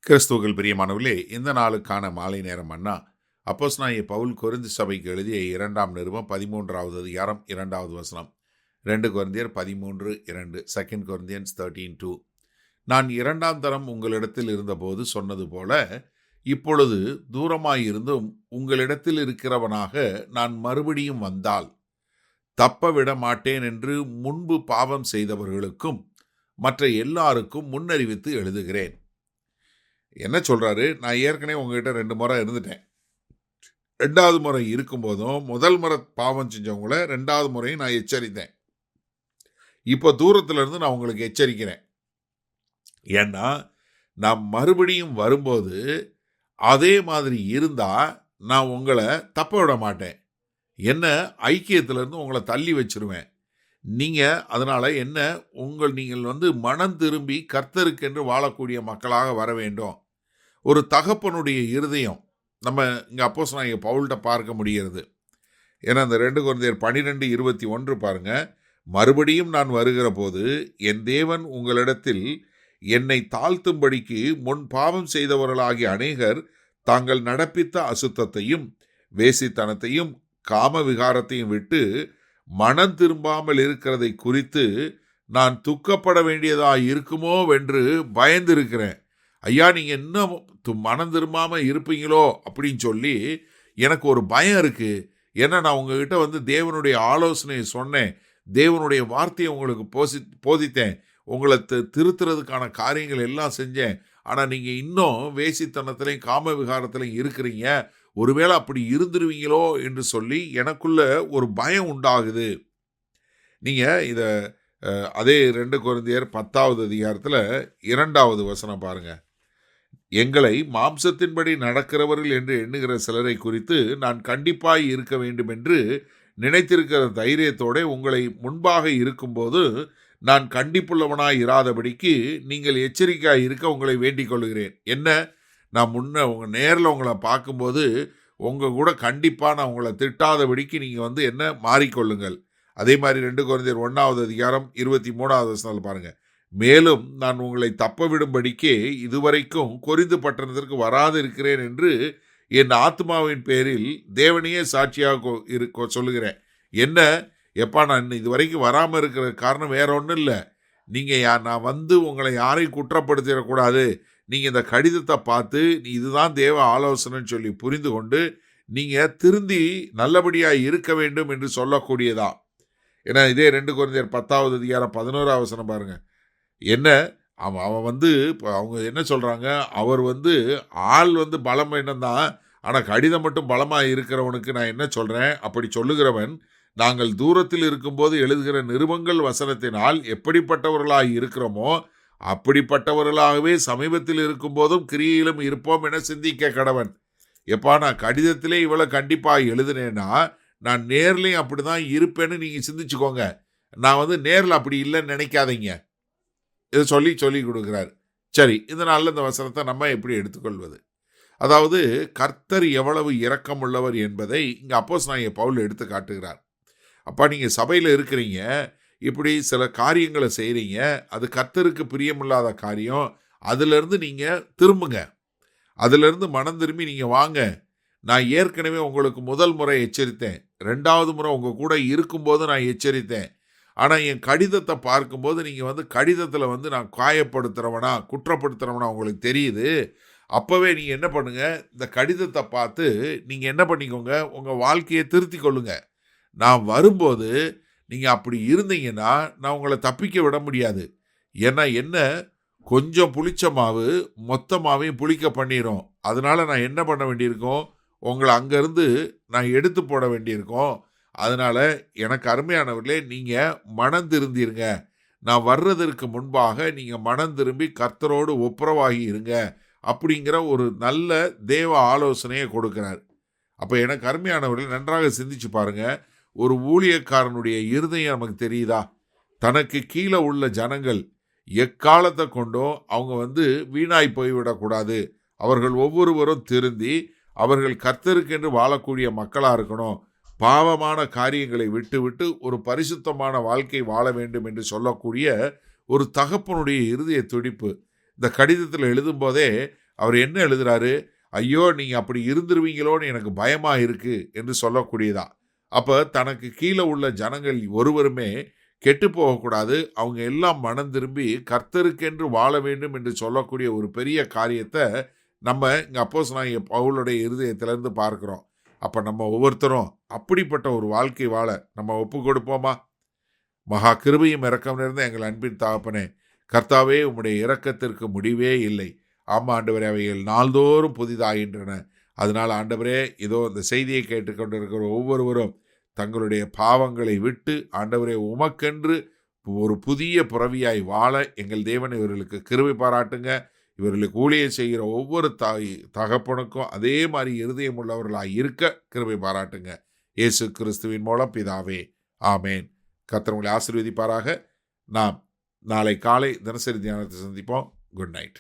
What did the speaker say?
கிறிஸ்துவுக்குள் பிரியமானவர்களே, இந்த நாளுக்கான மாலை நேரம் அண்ணா அப்போஸ்தலனாகிய பவுல் கொரிந்து சபைக்கு எழுதிய 2ஆம் நிருபம் 13வது அதிகாரம் 2வது வசனம். 2 கொரிந்தியர் 13:2, 2 Corinthians 13:2. நான் 2ஆம் தரம் உங்களிடத்தில் இருந்தபோது சொன்னது போல, இப்பொழுது தூரமாயிருந்தும் உங்களிடத்தில் இருக்கிறவனாக நான் மறுபடியும் வந்தால் தப்ப விட மாட்டேன் என்று முன்பு பாவம் செய்தவர்களுக்கும் மற்ற எல்லாருக்கும் முன்னறிவித்து எழுதுகிறேன். என்ன சொல்றாரு? நான் ஏற்கனவே உங்ககிட்ட 2 முறை இருந்துட்டேன். 2வது முறை இருக்கும்போதும் முதல் முறை பாவம் செஞ்சவங்கள 2வது முறையும் நான் எச்சரித்தேன். இப்போ தூரத்துல இருந்து நான் உங்களுக்கு எச்சரிக்கிறேன். ஏன்னா நான் மறுபடியும் வரும்போது அதே மாதிரி இருந்தா நான் உங்களை தப்ப விட மாட்டேன். என்ன ஐக்கியத்திலிருந்து உங்களை தள்ளி வச்சிருவேன். நீங்க அதனால என்ன நீங்கள் மனம் திரும்பி கர்த்தருக்கென்று வாழக்கூடிய மக்களாக வர வேண்டும். ஒரு தகப்பனுடைய இருதயம் நம்ம இங்க அப்போஸ்தலனாகிய பவுல்கிட்ட பார்க்க முடிகிறது. ஏன்னா அந்த 2 கொரிந்தியர் 12:21 பாருங்க. மறுபடியும் நான் வருகிற போது என் தேவன் உங்களிடத்தில் என்னை தாழ்த்தும்படிக்கு முன் பாவம் செய்தவர்களாகிய அநேகர் தாங்கள் நடப்பித்த அசுத்தத்தையும் வேசித்தனத்தையும் காம விகாரத்தையும் விட்டு மனம் திரும்பாமல் இருக்கிறதை குறித்து நான் துக்கப்பட வேண்டியதா இருக்குமோ என்று பயந்திருக்கிறேன். ஐயா, நீங்க இன்னும் மனம் திரும்பாம இருப்பீங்களோ அப்படின்னு சொல்லி எனக்கு ஒரு பயம் இருக்கு. ஏன்னா நான் உங்ககிட்ட தேவனுடைய ஆலோசனையை சொன்னேன், தேவனுடைய வார்த்தையை உங்களுக்கு போதித்தேன், உங்களை திருத்துறதுக்கான காரியங்கள் எல்லாம் செஞ்சேன். ஆனா நீங்க இன்னும் வேசித்தனத்திலையும் காம விகாரத்திலையும் இருக்கிறீங்க. ஒருவேளை அப்படி இருந்துருவீங்களோ என்று சொல்லி எனக்குள்ள ஒரு பயம் உண்டாகுது. நீங்க இத அதே 2 கொரிந்தியர் 10வது அதிகாரத்துல 2வது வசனம் பாருங்க. எங்களை மாம்சத்தின்படி நடக்கிறவர்கள் என்று எண்ணுகிற சிலரை குறித்து நான் கண்டிப்பாய் இருக்க வேண்டும் என்று நினைத்திருக்கிற தைரியத்தோட உங்களை முன்பாக இருக்கும்போது நான் கண்டிப்புள்ளவனாய் இராதபடிக்கு நீங்கள் எச்சரிக்கையாய் இருக்க உங்களை வேண்டிக் கொள்கிறேன். என்ன, நான் உங்க நேரில் உங்களை பார்க்கும்போது உங்கள் கூட கண்டிப்பாக நான் உங்களை திட்டாதபடிக்கு நீங்கள் என்ன மாறிக்கொள்ளுங்கள். அதே மாதிரி 2 கொரிந்தியர் 1வது அதிகாரம் 23வது வசனத்தில் பாருங்கள். மேலும் நான் உங்களை தப்ப விடும்படிக்கே இதுவரைக்கும் கொரிந்து பட்டணத்திற்கு வராது இருக்கிறேன் என்று என் ஆத்மாவின் பேரில் தேவனையே சாட்சியாக சொல்லுகிறேன். என்ன எப்பா, நான் இதுவரைக்கும் வராமல் இருக்கிற காரணம் வேற ஒன்றும் இல்லை. நீங்கள் நான் உங்களை யாரையும் குற்றப்படுத்திடக்கூடாது. நீங்கள் இந்த கடிதத்தை பார்த்து இதுதான் தேவ ஆலோசனைன்னு சொல்லி புரிந்து கொண்டு நீங்கள் திருந்தி நல்லபடியாக இருக்க வேண்டும் என்று சொல்லக்கூடியதா. ஏன்னா இதே 2 கொரிந்தியர் 10வது அதிகாரம் 11வது வசனம் பாருங்க. என்ன அவன் அவங்க என்ன சொல்கிறாங்க, அவர் ஆள் பலம் தான், ஆனால் கடிதம் மட்டும் பலமாக இருக்கிறவனுக்கு நான் என்ன சொல்கிறேன், அப்படி சொல்லுகிறவன் நாங்கள் தூரத்தில் இருக்கும்போது எழுதுகிற நிருபங்கள் வசனத்தினால் எப்படிப்பட்டவர்களாக இருக்கிறோமோ அப்படிப்பட்டவர்களாகவே சமீபத்தில் இருக்கும் போதும் கிரியையிலும் இருப்போம் என சிந்திக்க கடவன். எப்பா, நான் கடிதத்திலே இவ்வளவு கண்டிப்பாக எழுதுனேன்னா நான் நேர்லையும் அப்படிதான் இருப்பேன்னு நீங்க சிந்திச்சுக்கோங்க. நான் நேரில் அப்படி இல்லைன்னு நினைக்காதீங்க. இதை சொல்லி கொடுக்குறாரு. சரி, இதனால இந்த வசனத்தை நம்ம எப்படி எடுத்துக்கொள்வது? அதாவது கர்த்தர் எவ்வளவு இரக்கம் உள்ளவர் என்பதை இங்க அப்போஸ்தலனாகிய பவுல் எடுத்து காட்டுகிறார். அப்பா, நீங்க சபையில இருக்கிறீங்க, இப்படி சில காரியங்களை செய்கிறீங்க, அது கர்த்தருக்கு பிரியமில்லாத காரியம். அதிலிருந்து நீங்கள் திரும்புங்க, அதிலிருந்து மனம் திரும்பி நீங்கள் வாங்க. நான் ஏற்கனவே உங்களுக்கு முதல் முறை எச்சரித்தேன், 2வது முறை உங்கள் கூட இருக்கும்போது நான் எச்சரித்தேன். ஆனால் என் கடிதத்தை பார்க்கும்போது நீங்கள் கடிதத்தில் நான் காயப்படுத்துகிறவனா குற்றப்படுத்துகிறவனா உங்களுக்கு தெரியுது. அப்போவே நீங்கள் என்ன பண்ணுங்க, இந்த கடிதத்தை பார்த்து நீங்கள் என்ன பண்ணிக்கோங்க, உங்கள் வாழ்க்கையை திருத்தி கொள்ளுங்க. நான் வரும்போது நீங்கள் அப்படி இருந்தீங்கன்னா நான் உங்களை தப்பிக்க விட முடியாது. ஏன்னா என்ன, கொஞ்சம் புளிச்ச மாவு மொத்தமாவையும் புளிக்க பண்ணிடும். அதனால நான் என்ன பண்ண வேண்டியிருக்கோம், உங்களை அங்கேருந்து நான் எடுத்து போட வேண்டியிருக்கோம். அதனால எனக்கு அருமையானவர்களே, நீங்கள் மனம் திருந்திருங்க. நான் வர்றதற்கு முன்பாக நீங்கள் மனம் திரும்பி கர்த்தரோடு ஒப்புரவாகி இருங்க அப்படிங்கிற ஒரு நல்ல தேவ ஆலோசனையை கொடுக்கிறார். அப்போ எனக்கு அருமையானவர்கள் நன்றாக சிந்திச்சு பாருங்க. ஒரு ஊழியக்காரனுடைய இருதயம் நமக்கு தெரியுதா? தனக்கு கீழே உள்ள ஜனங்கள் எக்காலத்தை கொண்டும் அவங்க வீணாய் போய்விடக்கூடாது. அவர்கள் ஒவ்வொருவரும் திருந்தி அவர்கள் கர்த்தருக்கென்று வாழக்கூடிய மக்களாக இருக்கணும். பாவமான காரியங்களை விட்டு ஒரு பரிசுத்தமான வாழ்க்கை வாழ வேண்டும் என்று சொல்லக்கூடிய ஒரு தகப்பனுடைய இருதய துடிப்பு இந்த கடிதத்தில் எழுதும் போதே அவர் என்ன எழுதுறாரு? ஐயோ, நீங்க அப்படி இருந்துருவீங்களோன்னு எனக்கு பயமா இருக்கு என்று சொல்லக்கூடியதா. அப்ப தனக்கு கீழே உள்ள ஜனங்கள் ஒருவருமே கெட்டு போகக்கூடாது, அவங்க எல்லாம் மனம் திரும்பி கர்த்தருக்கென்று வாழ வேண்டும் என்று சொல்லக்கூடிய ஒரு பெரிய காரியத்தை நம்ம இங்க அப்போஸ்தலனாகிய பவுலுடைய இருதயத்திலிருந்து பார்க்கிறோம். அப்ப நம்ம ஒவ்வொருத்தரும் அப்படிப்பட்ட ஒரு வாழ்க்கை வாழ நம்ம ஒப்பு கொடுப்போமா? மகா கிருபையும் இரக்கம் நிறைந்த எங்கள் அன்பின் தகப்பனே, கர்த்தாவே, உம்முடைய இரக்கத்திற்கு முடிவே இல்லை. ஆமா ஆண்டவரே, அவைகள் நாள்தோறும் புதிதாகின்றன. அதனால் ஆண்டவரே, இதோ இந்த செய்தியை கேட்டுக்கொண்டிருக்கிற ஒவ்வொருவரும் தங்களுடைய பாவங்களை விட்டு ஆண்டவரே உமக்கென்று ஒரு புதிய பிறவியாய் வாழ எங்கள் தேவன் இவர்களுக்கு கிருபை பாராட்டுங்க. இவர்களுக்கு ஊழியம் செய்கிற ஒவ்வொரு தகப்பனுக்கும் அதே மாதிரி இருதயம் உள்ளவர்களாய் இருக்க கிருபை பாராட்டுங்க. இயேசு கிறிஸ்துவின் மூலம் பிதாவே, ஆமேன். கர்த்தர் உங்களை ஆசீர்வதிப்பாராக. நாம் நாளை காலை தினசரி தியானத்தை சந்திப்போம். Good night.